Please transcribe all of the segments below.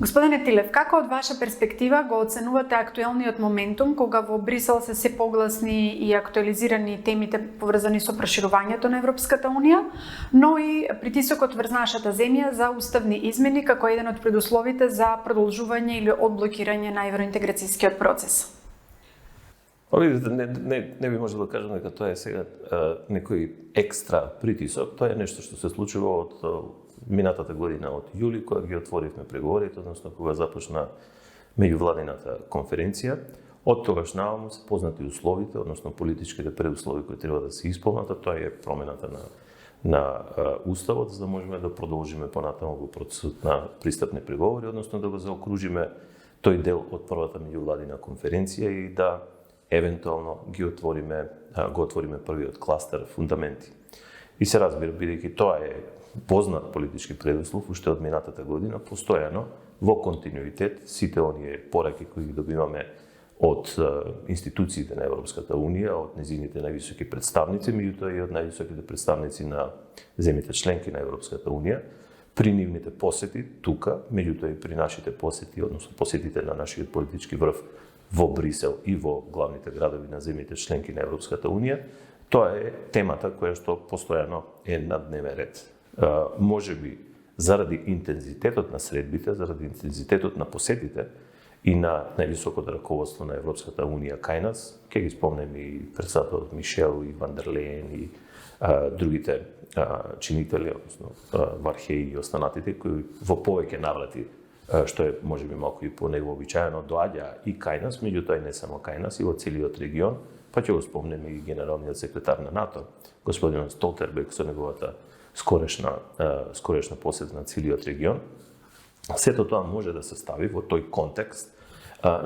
Господине Тилев, како од ваша перспектива го оценувате актуелниот моментум кога во Брисел се погласни и актуализирани темите поврзани со проширувањето на Европската Унија, но и притисокот врз нашата земја за уставни измени како еден од предусловите за продолжување или одблокирање на евроинтеграцијскиот процес? Не би можел да кажам дека тоа е сега некој екстра притисок, тоа е нешто што се случува од минатата година од јули, кога ги отворивме преговорите, односно кога започна меѓувладината конференција. Од тогаш нааму се познати условите, односно политичките предуслови кои треба да се исполнат, тоа е промената на уставот, за да можеме да продолжиме понатаму во процесот на пристапни преговори, односно да го заокружиме тој дел од првата меѓувладина конференција и да евентуално го отвориме првиот кластер фундаменти. И се разбира, бидејќи тоа е познат политички предуслов уште од минатата година, постојано во континуитет сите оние пораки кои ги добиваме од институциите на Европската Унија, од незините највисоки представници, меѓутоа и од највисоките представници на земјите членки на Европската Унија, при нивните посети тука, меѓутоа и при нашите посети, односно посетите на нашиот политички врв во Брисел и во главните градови на земјите членки на Европската Унија, тоа е темата која што постојано е на дневен ред. Може би заради интензитетот на средбите, заради интензитетот на посетите и на највисокото раководство на Европската Унија кај нас, ќе ги спомнем и председателот Мишел и Ван дер Лејен и другите чинители, односно Вархеј и останатите, кои во повеќе наврати, што е можеби малку и поневообичаено, доаѓа и кај нас, меѓутоа и не само кај нас, и во целиот регион, па ќе го спомнеме и генералниот секретар на НАТО, господин Столтерберг, со неговата скорешна посета на целиот регион. Сето тоа може да се стави во тој контекст,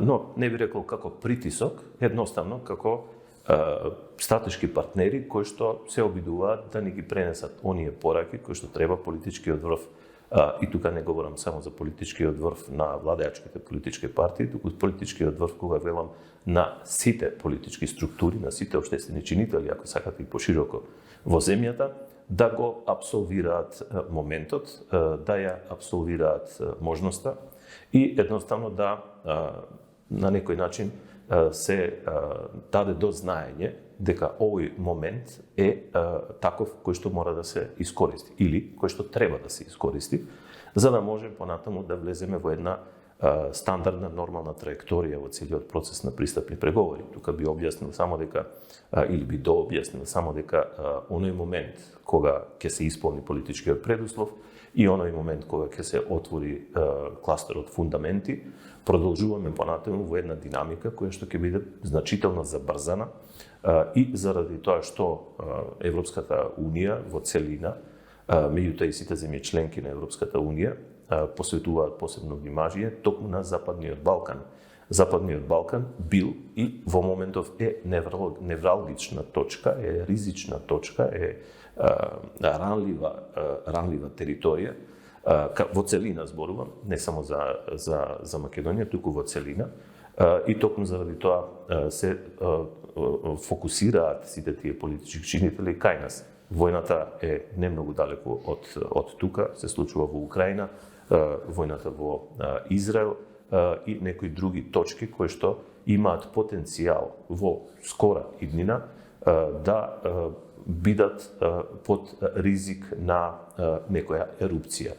но не би рекол како притисок, едноставно како стратешки партнери кои што се обидуваат да ни ги пренесат оние пораки кои што треба политичкиот врв, и тука не говорам само за политичкиот врв на владеачките политички партии, туку политичкиот врв кога велам на сите политички структури, на сите општествени чинители, ако сакате и пошироко во земјата, да го абсолвираат моментот, да ја абсолвираат можноста и едноставно да на некој начин се даде до знаење дека овој момент е таков кој што мора да се искористи или кој што треба да се искористи, за да може понатаму да влеземе во една стандардна, нормална траекторија во целиот процес на пристапни преговори. Тука би објаснил само дека, или би дообјаснил само дека оној момент кога ќе се исполни политичкиот предуслов и оној момент кога ќе се отвори кластерот фундаменти, продолжуваме понатаму во една динамика која што ќе биде значително забрзана и заради тоа што Европската Унија во целина, меѓутоа и сите земји членки на Европската Унија, посветуваат посебно внимание токму на Западниот Балкан. Западниот Балкан бил и во моментов е невралгична точка, е ризична точка, е ранлива територија, во целина зборувам, не само за Македонија, туку во целина, и токму заради тоа се фокусираат сите тие политички чинители кај нас. Војната е не многу далеку од тука, се случува во Украина, војната во Израел и некои други точки кои што имаат потенцијал во скора иднина да бидат под ризик на некоја ерупција.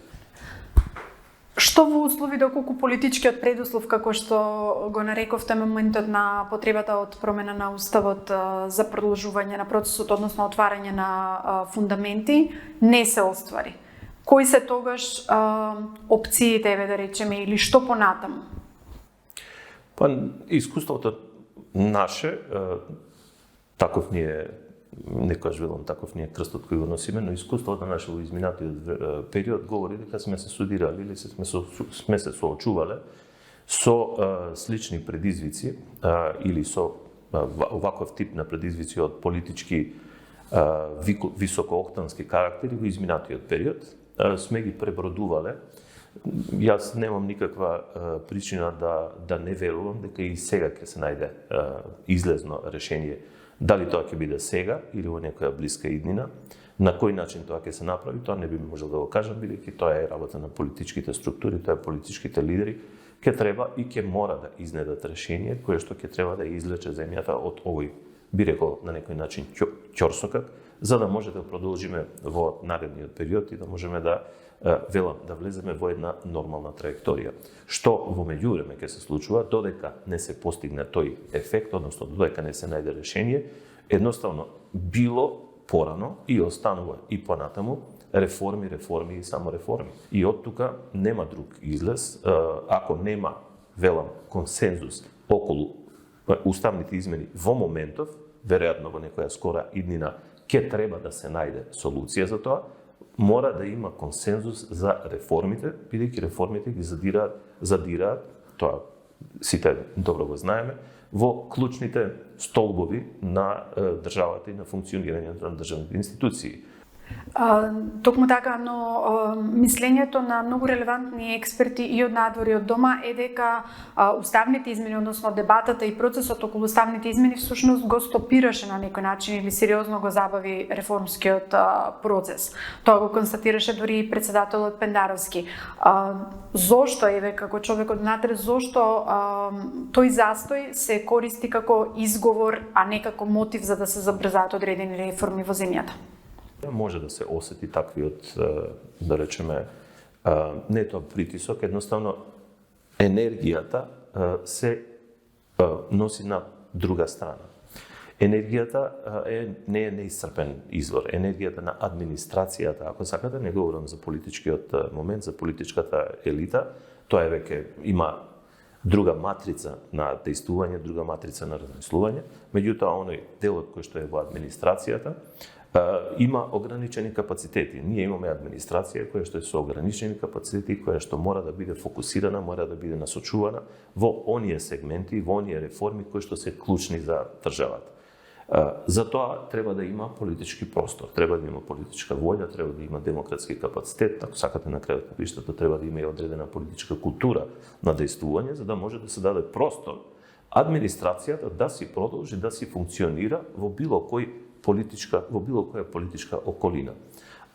Што во услови доколку политичкиот предуслов, како што го нарековте моментот на потребата од промена на уставот за продолжување на процесот, односно отварање на фундаменти, не се оствари? Кои се тогаш опциите, да речеме, или што понатаму? Па, искуството наше, таков ни е, некојаш велам, таков ни е крстот кој го носиме, но искуството наше во изминатиот период говори дека сме се судирали или сме се соочувале со слични предизвици или со оваков тип на предизвици од политички високооктански карактери во изминатиот период. Сме ги пребродувале. Јас немам никаква причина да не верувам дека и сега ќе се најде излезно решение. Дали тоа ќе биде сега или во некоја блиска иднина, На кој начин тоа ќе се направи, тоа не би можел да го кажам, бидејќи тоа е работа на политичките структури, тоа е политичките лидери, ќе треба и ќе мора да изнедат решение кое што ќе треба да излече земјата од овој, би рекол, на некој начин ќорсокак, за да може да продолжиме во наредниот период и да можеме да влеземе во една нормална траекторија. Што во меѓувреме ќе се случува, додека не се постигне тој ефект, односно додека не се најде решение, едноставно било порано и останува и понатаму реформи и само реформи. И од тука нема друг излез, ако нема, велам, консензус околу уставните измени во моментов, веројатно во некоја скора иднина ќе треба да се најде солуција за тоа, мора да има консензус за реформите, бидејќи реформите ги задираат, тоа сите добро го знаеме, во клучните столбови на државата и на функционирањето на државните институции. Токму така, но мислењето на многу релевантни експерти и од надвор и од дома е дека уставните измени, односно дебатата и процесот околу уставните измени всушност го стопираше на некој начин или сериозно го забави реформскиот процес. Тоа го констатираше дури и председателот Пендаровски. Зошто, еве, како човек од внатре, зошто тој застој се користи како изговор, а не како мотив за да се забрзаат одредени реформи во земјата? Може да се осети таквиот, да речеме, не тоа притисок, едноставно енергијата се носи на друга страна. Енергијата не е неисцрпен извор. Енергијата на администрацијата, ако сакате, не говорам за политичкиот момент, за политичката елита, тоа е веќе има друга матрица на дејствување, друга матрица на размислување, меѓутоа оној делот кој што е во администрацијата има ограничени капацитети. Ние имаме администрација која што е со ограничени капацитети, која што мора да биде фокусирана, мора да биде насочувана во оние сегменти, во оние реформи кои што се клучни за државата. За тоа треба да има политички простор, треба да има политичка волја, треба да има демократски капацитет, ако сакате на крајот на краиштата треба да има и одредена политичка култура на дејствување, за да може да се даде простор администрацијата да си продолжи да си функционира во било која политичка околина.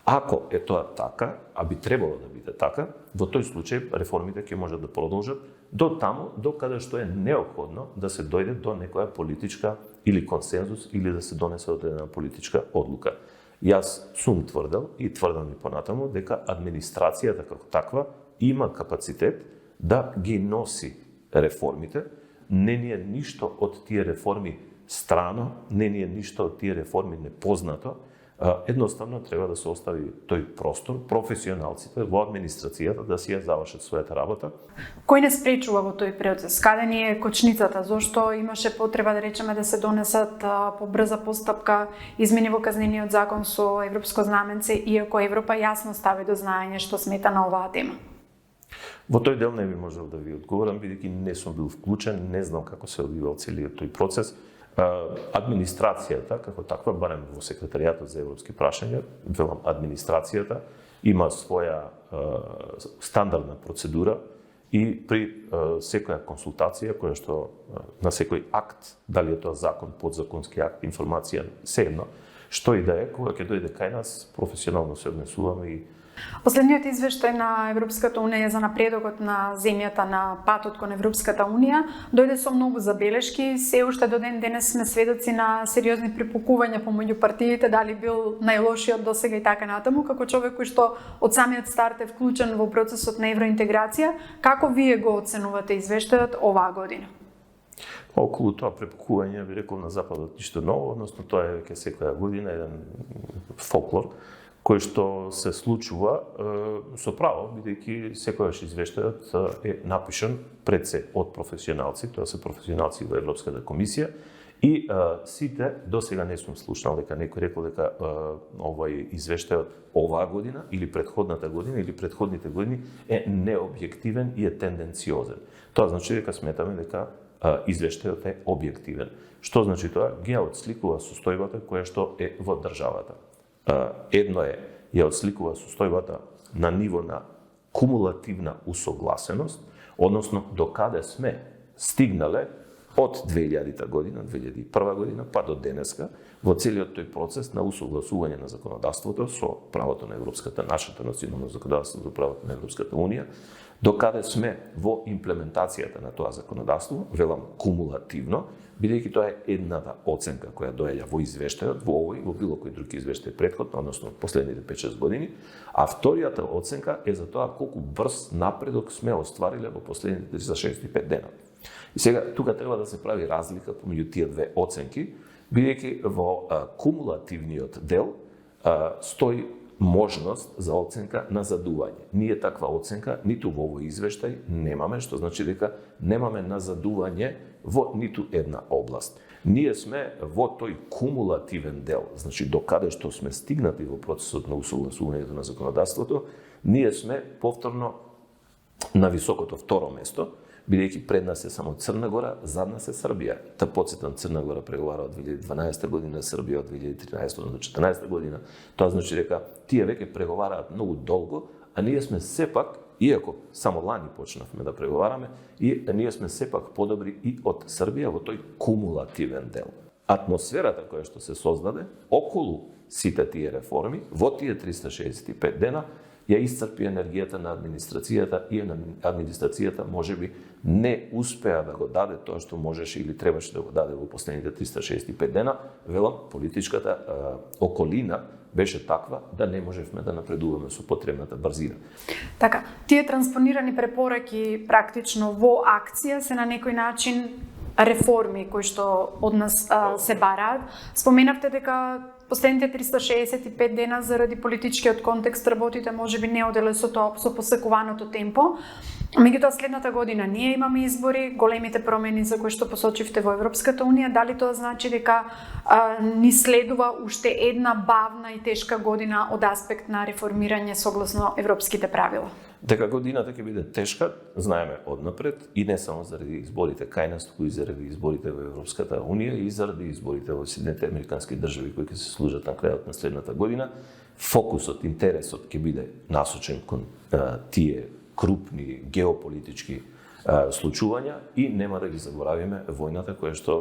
Ако е тоа така, а би требало да биде така, во тој случај реформите ќе можат да продолжат до таму до каде што е неопходно да се дојде до некоја политичка или консензус или да се донесе одредена политичка одлука. Јас сум тврдел и тврдам и понатаму дека администрацијата како таква има капацитет да ги носи реформите, не ни е ништо од тие реформи страно, не ни е ништо од тие реформи непознато, едноставно треба да се остави тој простор професионалците во администрацијата да си ја завршат својата работа. Кој не спречува во тој процес? Каде ни е кочницата? Зошто имаше потреба да речеме да се донесат по брза постапка измени во казнениот закон со европско знаменце, иако Европа јасно стави до знаење што смета на оваа тема? Во тој дел не би можел да ви одговорам, бидејќи не сум бил вклучен, не знам како се одвивал целиот тој процес. Администрацијата, како таква, барем во секретаријатот за европски прашања, велам администрацијата, има своја стандардна процедура и при секоја консултација, која што на секој акт, дали е тоа закон, подзаконски акт, информација, sejedno, што и да е, кога ќе дојде кај нас, професионално се однесуваме и Последниот извештај на Европската унија за напредокот на земјата на патот кон Европската унија дојде со многу забелешки. Се уште до ден денес сме сведоци на сериозни припукувања помеѓу партиите, дали бил најлошиот досега и така натаму. Како човек кој што од самиот старт е вклучен во процесот на евроинтеграција, како вие го оценувате извештајот оваа година? Околу тоа препукување, би рекол, на Западот ништо ново, односно тоа е веќе секоја година еден фолклор кој што се случува со право, бидејќи секојаш извештајот е напишан пред се од професионалци, тоа се професионалци во Европската комисија, и сите, досега не сум слушнал дека некој рекол дека овој извештајот оваа година или претходната година или претходните години е необјективен и е тенденциозен. Тоа значи дека сметаме дека извештајот е објективен. Што значи тоа? Ги отсликува состојбата која што е во државата. Едно е, ја отсликува состојбата на ниво на кумулативна усогласеност, односно до каде сме стигнале од 2000 година, 2001 година, па до денеска, во целиот тој процес на усогласување на законодавството со правото на Европската, нашето национално законодавство, со правото на Европската Унија, докаде сме во имплементацијата на тоа законодавство, велам кумулативно, бидејќи тоа е едната оценка која доаѓа во извештајот, во овој, во било кој друг извештај претходно, односно последните 5-6 години, а вторијата оценка е за тоа колку брз напредок сме оствариле во последните 365 дена. И сега тука треба да се прави разлика помеѓу тие две оценки, бидејќи во кумулативниот дел стои можност за оценка на задување. Ние таква оценка ниту во овој извештај немаме, што значи дека немаме назадување во ниту една област. Ние сме во тој кумулативен дел, значи докаде што сме стигнати во процесот на усогласувањето на законодавството, ние сме повторно на високото второ место, бидејќи пред нас е само Црна Гора, зад нас е Србија. Та подсетам, Црна Гора преговара од 2012 година, Србија од 2013 до 2014 година. Тоа значи дека тие веќе преговараат многу долго, а ние сме сепак, иако само лани почнавме да преговараме, и ние сме сепак подобри и од Србија во тој кумулативен дел. Атмосферата која што се создаде околу сите тие реформи во тие 365 дена ја исцрпи енергијата на администрацијата и администрацијата можеби не успеа да го даде тоа што можеше или требаше да го даде во последните 365 дена. Велам, политичката околина беше таква да не можевме да напредуваме со потребната брзина. Така, тие транспонирани препораки практично во акција се на некој начин реформи кои што од нас се бараат. Споменавте дека последните 365 дена заради политичкиот контекст работите можеби не оделе со посакуваното темпо. Меѓутоа следната година ние имаме избори, големите промени за кои што посочивте во Европската Унија, дали тоа значи дека ни следува уште една бавна и тешка година од аспект на реформирање согласно европските правила? Дека годината ќе биде тешка, знаеме однапред, и не само заради изборите кај нас, туку и заради изборите во Европската Унија и заради изборите во Соединетите Американски држави кои ќе се служат на крајот на следната година. Фокусот, интересот ќе биде насочен кон тие крупни геополитички случувања и нема да ги заборавиме војната која што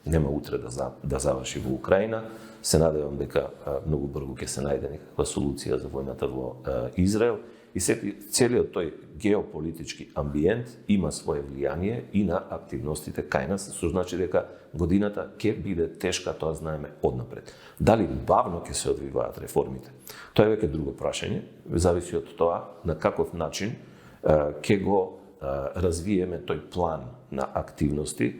нема утре да заврши во Украина. Се надевам дека многу брзо ќе се најде некаква солуција за војната во Израел. И целиот тој геополитички амбиент има свое влијание и на активностите кај нас, што значи дека годината ќе биде тешка, тоа знаеме однапред. Дали бавно ќе се одвиваат реформите? Тоа е веќе друго прашање, зависи од тоа на каков начин ќе го развиеме тој план на активности,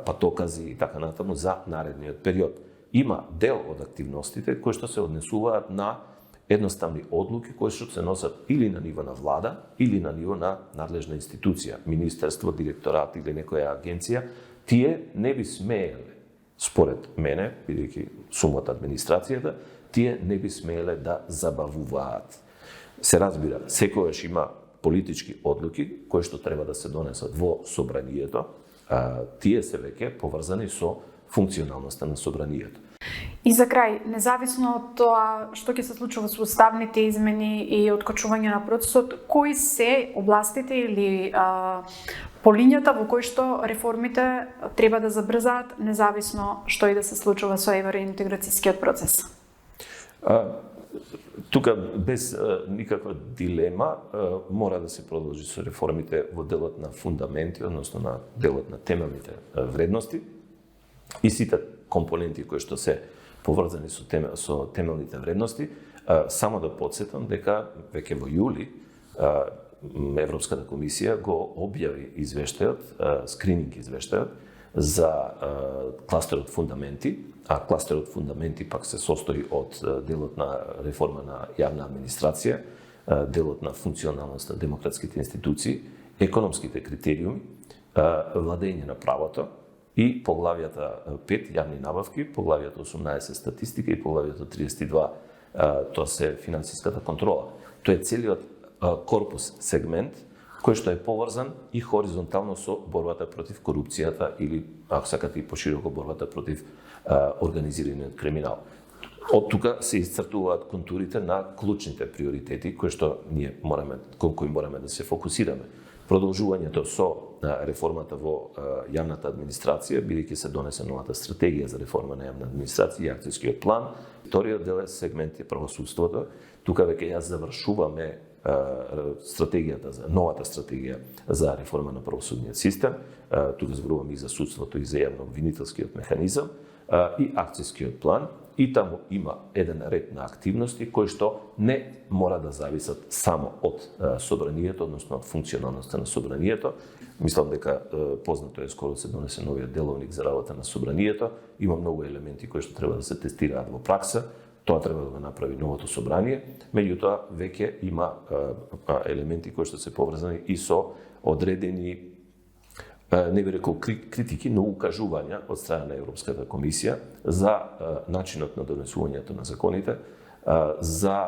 патокази и така натаму за наредниот период. Има дел од активностите кои што се однесуваат на едноставни одлуки кои што се носат или на ниво на влада, или на ниво на надлежна институција, министерство, директорат или некоја агенција. Тие не би смееле, според мене, бидејќи сум од администрацијата, тие не би смееле да забавуваат. Се разбира, секогаш има политички одлуки кои што треба да се донесат во собранието, тие се веќе поврзани со функционалноста на собранието. И за крај, независно од тоа што ќе се случува со уставните измени и откочување на процесот, кои се областите или полињата во кои што реформите треба да забрзаат, независно што и да се случува со евроинтеграцијскиот процес? Тука без никаква дилема мора да се продолжи со реформите во делот на фундаменти, односно на делот на темелните вредности и сите компоненти кои што се поврзани со темелните вредности. Само да подсетам дека веќе во јули Европската комисија го објави извештајот, скрининг извештајот за кластерот фундаменти, а кластерот фундаменти пак се состои од делот на реформа на јавна администрација, делот на функционалност на демократските институции, економските критериуми, владење на правото и поглавјата 5 јавни набавки, поглавјата 18 статистика и поглавјата 32 тоа се финансиската контрола. Тоа е целиот корпус сегмент кој што е поврзан и хоризонтално со борбата против корупцијата или, ако сакате и пошироко, борбата против организираниот криминал. Од тука се исцртуваат контурите на клучните приоритети кои што ние кои мораме да се фокусираме. Продолжувањето со реформата во јавната администрација, бидејќи се донесе новата стратегија за реформа на јавна администрација и акцијскиот план. Вториот дел е сегмент е правосудството. Тука веќе ја завршуваме новата стратегија за реформа на правосудниот систем. Тука зборуваме и за судството и за јавно-обвинителскиот механизам и акцијскиот план. И таму има еден ред на активности кои што не мора да зависат само од собранието, односно од функционалноста на собранието. Мислам дека познато е, скоро се донесе новиот деловник за работа на собранието. Има многу елементи кои што треба да се тестираат во пракса. Тоа треба да го направи новото собрание. Меѓутоа, веќе има елементи кои што се поврзани и со одредени, не би рекол критики, но укажувања од страна на Европската комисија за начинот на донесувањето на законите, за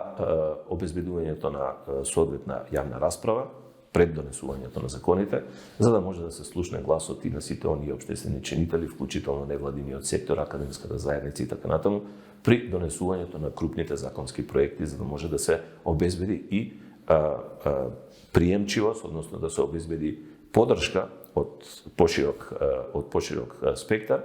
обезбедувањето на соодветна јавна расправа пред донесувањето на законите, за да може да се слушне гласот и на сите оние општествени чинители, вклучително невладиниот сектор, академската заедница и така натаму, при донесувањето на крупните законски проекти, за да може да се обезбеди и приемчивост, односно да се обезбеди поддршка од поширок спектар.